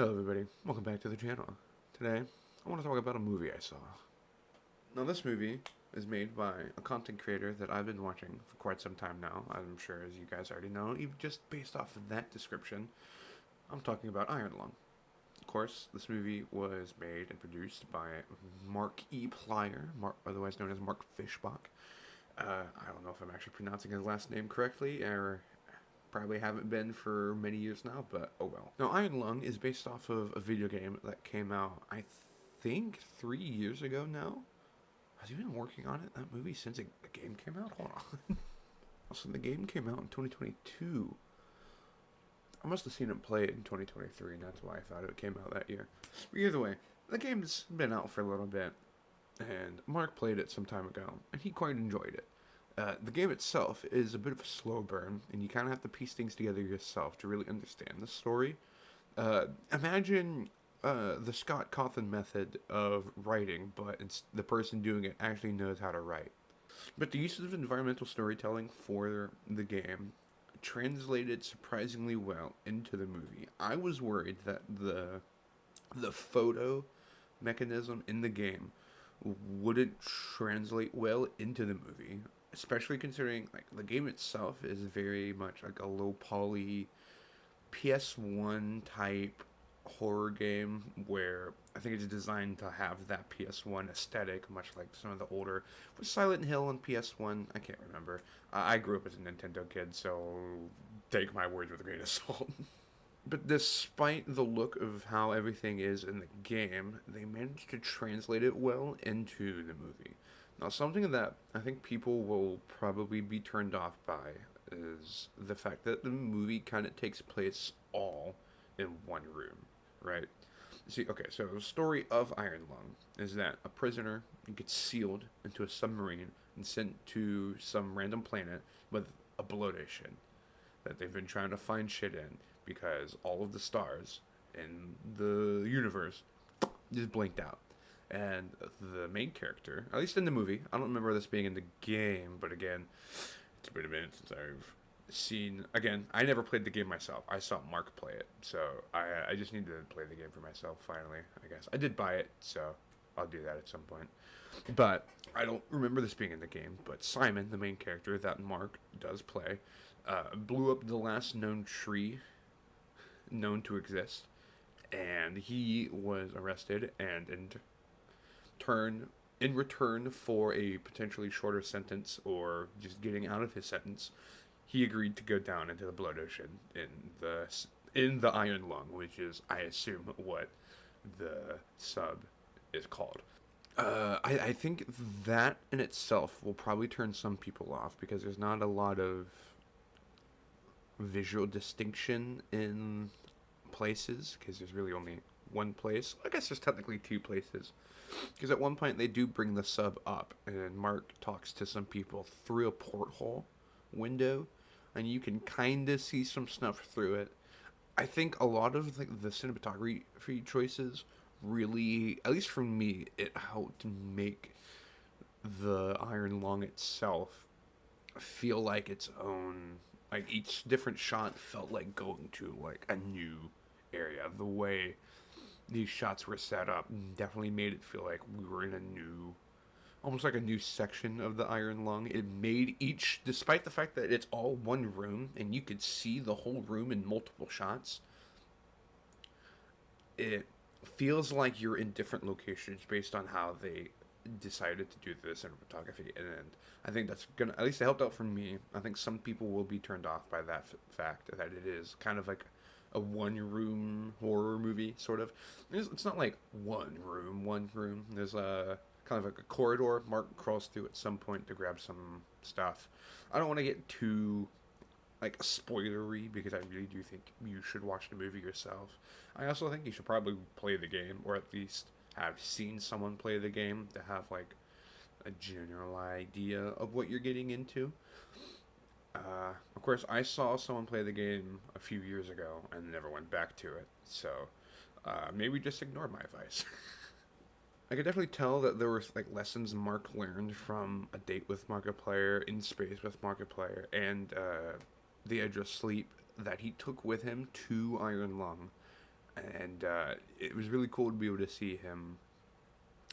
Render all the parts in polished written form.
Hello everybody, welcome back to the channel. Today, I want to talk about a movie I saw. Now this movie is made by a content creator that I've been watching for quite some time now. I'm sure as you guys already know, even just based off of that description, I'm talking about Iron Lung. Of course, this movie was made and produced by Mark E. Plyer, otherwise known as Mark Fishbach. I don't know if I'm actually pronouncing his last name correctly, or probably haven't been for many years now, but oh well. Now, Iron Lung is based off of a video game that came out, I think, 3 years ago now. Has he been working on it, that movie, since the game came out? Hold on. Also, the game came out in 2022. I must have seen him play it in 2023, and that's why I thought it came out that year. But either way, the game's been out for a little bit, and Mark played it some time ago, and he quite enjoyed it. The game itself is a bit of a slow burn, and you kind of have to piece things together yourself to really understand the story. Imagine the Scott Cawthon method of writing, but it's the person doing it actually knows how to write. But the use of environmental storytelling for the game translated surprisingly well into the movie. I was worried that the photo mechanism in the game wouldn't translate well into the movie, especially considering like the game itself is very much like a low poly PS1 type horror game where I think it's designed to have that PS1 aesthetic, much like some of the older was Silent Hill on PS1. I can't remember. I grew up as a Nintendo kid, so take my words with a grain of salt. But despite the look of how everything is in the game, they managed to translate it well into the movie. Now, something that I think people will probably be turned off by is the fact that the movie kind of takes place all in one room, right? See, okay, so the story of Iron Lung is that a prisoner gets sealed into a submarine and sent to some random planet with a bloatation that they've been trying to find shit in because all of the stars in the universe just blinked out. And the main character, at least in the movie, I don't remember this being in the game, but again, it's been a minute since I've seen. Again, I never played the game myself. I saw Mark play it, so I just need to play the game for myself finally, I guess. I did buy it, so I'll do that at some point. But I don't remember this being in the game. But Simon, the main character that Mark does play, blew up the last known tree known to exist, and he was arrested and turn in return for a potentially shorter sentence or just getting out of his sentence, he agreed to go down into the blood ocean in the Iron Lung, which is, I assume, what the sub is called. I think that in itself will probably turn some people off because there's not a lot of visual distinction in places because there's really only one place. I guess there's technically two places because at one point they do bring the sub up and Mark talks to some people through a porthole window and you can kind of see some stuff through it. I think a lot of the cinematography choices really, at least for me, it helped make the Iron Lung itself feel like its own. Like each different shot felt like going to like a new area. The way these shots were set up definitely made it feel like we were in a new, almost like a new section of the Iron Lung. It made each, despite the fact that it's all one room and you could see the whole room in multiple shots, it feels like you're in different locations based on how they decided to do the cinematography, and I think that's gonna, at least it helped out for me. I think some people will be turned off by that fact that it is kind of like a one room horror movie sort of. It's not like one room. There's a kind of like a corridor Mark crawls through at some point to grab some stuff. I don't want to get too like spoilery because I really do think you should watch the movie yourself. I also think you should probably play the game, or at least have seen someone play the game to have like a general idea of what you're getting into. Of course, I saw someone play the game a few years ago and never went back to it, so maybe just ignore my advice. I could definitely tell that there were like lessons Mark learned from A Date with Markiplier, In Space with Markiplier, and The Edge of Sleep that he took with him to Iron Lung. and it was really cool to be able to see him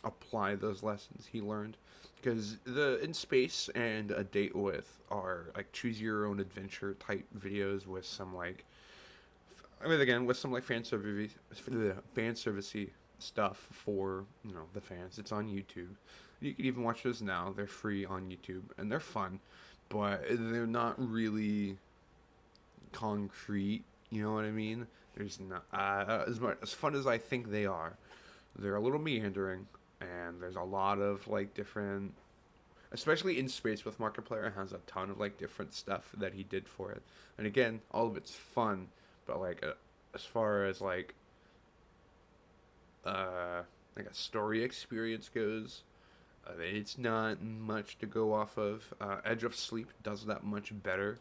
apply those lessons he learned, because the In Space and A Date With are like choose your own adventure type videos with some like, I mean, again, with some like fan servicey stuff for, you know, the fans. It's on YouTube. You can even watch those now. They're free on YouTube and they're fun, but they're not really concrete. You know what I mean? There's not as much as fun as I think they are. They're a little meandering, and there's a lot of like different, especially In Space with Markiplier has a ton of like different stuff that he did for it. And again, all of it's fun, but like as far as like a story experience goes, it's not much to go off of. Edge of Sleep does that much better.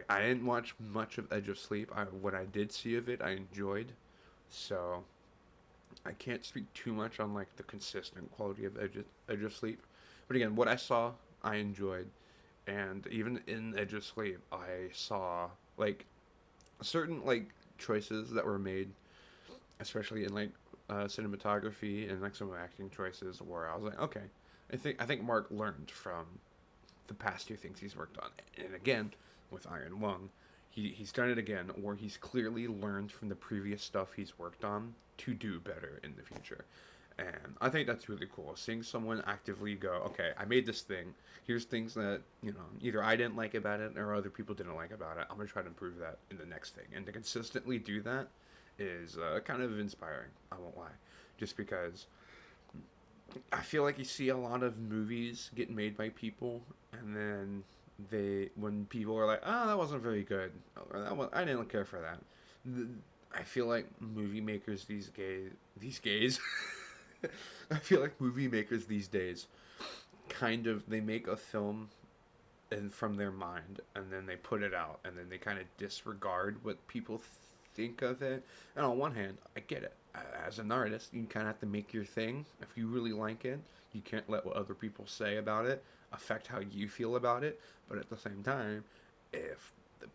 I didn't watch much of Edge of Sleep. What I did see of it, I enjoyed. So I can't speak too much on like the consistent quality of Edge of Sleep. But again, what I saw, I enjoyed. And even in Edge of Sleep, I saw like certain like choices that were made, especially in like cinematography and like some acting choices, where I was like, okay, I think Mark learned from the past two things he's worked on. And again, with Iron Lung, he's done it again, where he's clearly learned from the previous stuff he's worked on to do better in the future. And I think that's really cool. Seeing someone actively go, okay, I made this thing. Here's things that, you know, either I didn't like about it or other people didn't like about it. I'm going to try to improve that in the next thing. And to consistently do that is kind of inspiring, I won't lie. Just because I feel like you see a lot of movies get made by people, and then when people are like, "Oh, that wasn't very good," or I didn't care for that. I feel like movie makers these gays, I feel like movie makers these days, kind of they make a film and from their mind, and then they put it out, and then they kind of disregard what people think of it. And on one hand, I get it. As an artist, you kind of have to make your thing. If you really like it, you can't let what other people say about it affect how you feel about it. But at the same time, if a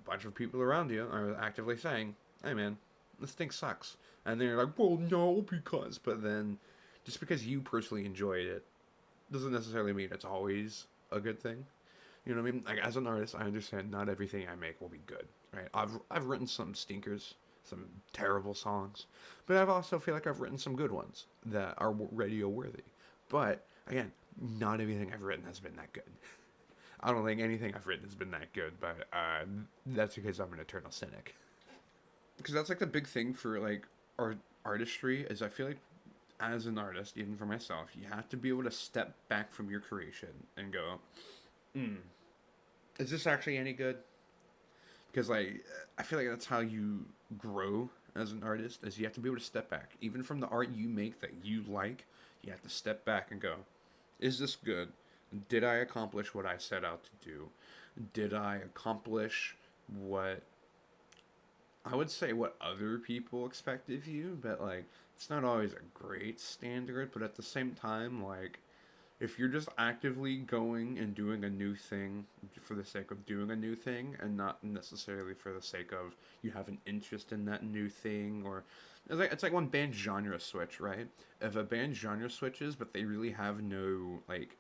bunch of people around you are actively saying, "Hey, man, this thing sucks," and then you're like, "Well, no, because," but then just because you personally enjoyed it doesn't necessarily mean it's always a good thing. You know what I mean? Like as an artist, I understand not everything I make will be good, right? I've written some stinkers, some terrible songs, but I also feel like I've written some good ones that are radio worthy. But again, not everything I've written has been that good. I don't think anything I've written has been that good, but that's because I'm an eternal cynic. Because that's like the big thing for like artistry is I feel like as an artist, even for myself, you have to be able to step back from your creation and go, hmm, is this actually any good? Because like I feel like that's how you grow as an artist is you have to be able to step back even from the art you make that you like. You have to step back and go, is this good? Did I accomplish what I set out to do? Did I accomplish what I would say what other people expect of you? But like it's not always a great standard, but at the same time, like if you're just actively going and doing a new thing for the sake of doing a new thing and not necessarily for the sake of you have an interest in that new thing, or it's like when band genre switch, right? If a band genre switches but they really have no like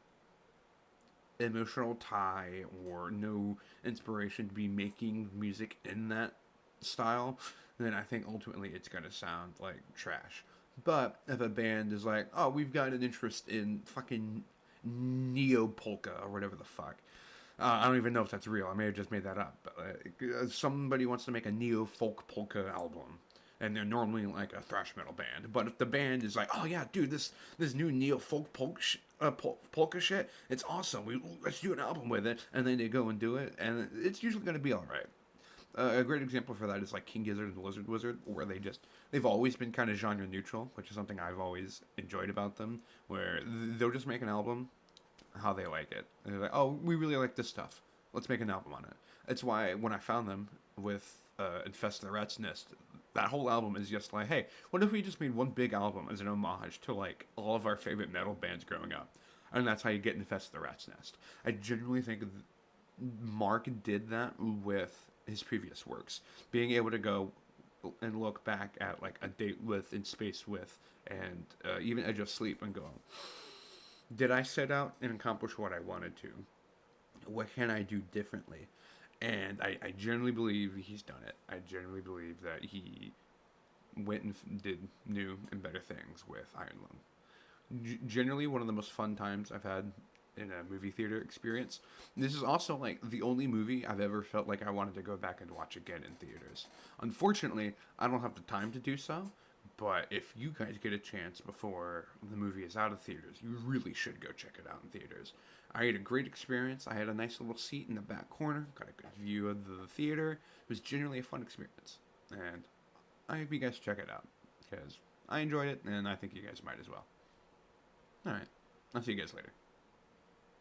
emotional tie or no inspiration to be making music in that style, then I think ultimately it's going to sound like trash. But if a band is like, oh, we've got an interest in fucking neo polka or whatever the fuck. I don't even know if that's real. I may have just made that up. But somebody wants to make a neo folk polka album, and they're normally like a thrash metal band. But if the band is like, oh yeah, dude, this new neo folk polka shit, it's awesome. Let's do an album with it, and then they go and do it, and it's usually going to be all right. A great example for that is like King Gizzard and the Lizard Wizard, where they've always been kind of genre neutral, which is something I've always enjoyed about them. Where they'll just make an album how they like it, and they're like, oh, we really like this stuff, let's make an album on it. It's why when I found them with Infest the Rat's Nest, that whole album is just like, hey, what if we just made one big album as an homage to like all of our favorite metal bands growing up, and that's how you get Infest the Rat's Nest. I genuinely think Mark did that with his previous works, being able to go, and look back at like A Date With, In Space With, and even Edge of Sleep and go, did I set out and accomplish what I wanted to? What can I do differently? And I generally believe he's done it. I generally believe that he went and did new and better things with Iron Lung. Generally, one of the most fun times I've had in a movie theater experience. This is also like the only movie I've ever felt like I wanted to go back and watch again in theaters. Unfortunately, I don't have the time to do so, but if you guys get a chance before the movie is out of theaters, you really should go check it out in theaters. I had a great experience. I had a nice little seat in the back corner, got a good view of the theater. It was generally a fun experience, and I hope you guys check it out because I enjoyed it, and I think you guys might as well. All right, I'll see you guys later.